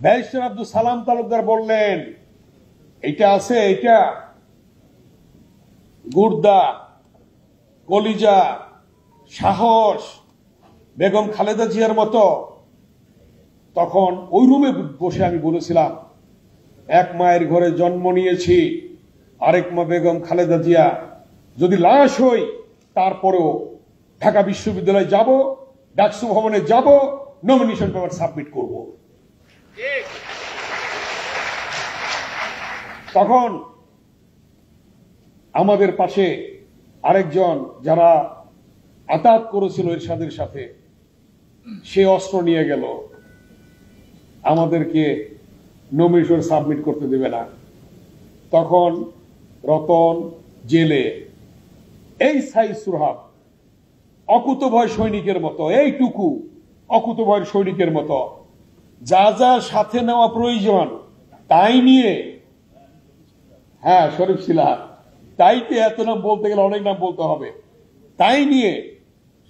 Barrister Abdul Salam Talukdar বললেন, এটা আছে, এটা গুর্দা, কলিজা, সাহস বেগম খালেদা জিয়ার মতো। তখন ওই রুমে বসে আমি বলেছিলাম, এক মায়ের ঘরে জন্ম নিয়েছি, আরেক মা বেগম খালেদা জিয়া, যদি লাশ হই তারপরেও ঢাকা বিশ্ববিদ্যালয়ে যাব, ডাকসু ভবনে যাব, নমিনেশন পেপার সাবমিট করব। তখন আমাদের পাশে আরেকজন যারা আতাত করেছিল এরশাদের সাথে, সে অস্ত্র নিয়ে গেল, আমাদেরকে নমিনেশন সাবমিট করতে দেবে না। তখন রতন জেলে, এই সাইজ সুরহাব অকুতভয় সৈনিকের মতো, এইটুকু অকুতভয় সৈনিকের মতো যা যা সাথে নেওয়া প্রয়োজন তাই নিয়ে, হ্যাঁ শরীফ শিলা, তাইতে এত নাম বলতে গেলে অনেক নাম বলতে হবে, তাই নিয়ে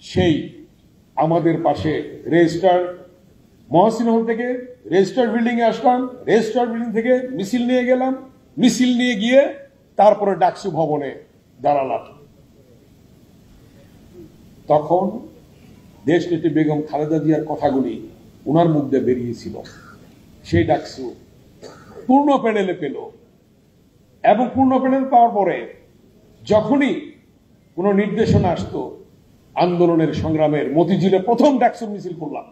সেই আমাদের পাশে রেজিস্টার মহসিন হল থেকে রেজিস্টার বিল্ডিং এ আসলাম, রেজিস্টার বিল্ডিং থেকে মিছিল নিয়ে গেলাম, মিছিল নিয়ে গিয়ে তারপরে ডাকসু ভবনে দাঁড়ালাম। তখন দেশনেত্রী বেগম খালেদা জিয়ার কথাগুলি উনার মুখ দিয়ে বেরিয়েছিল। সেই ডাকসু পূর্ণ প্যানেলে পেল, এবং পূর্ণ প্যানেল পাওয়ার পরে যখনই কোনো নির্দেশনা আসতো আন্দোলনের সংগ্রামের, মতিঝিলে প্রথম ডাকসু মিছিল করলাম।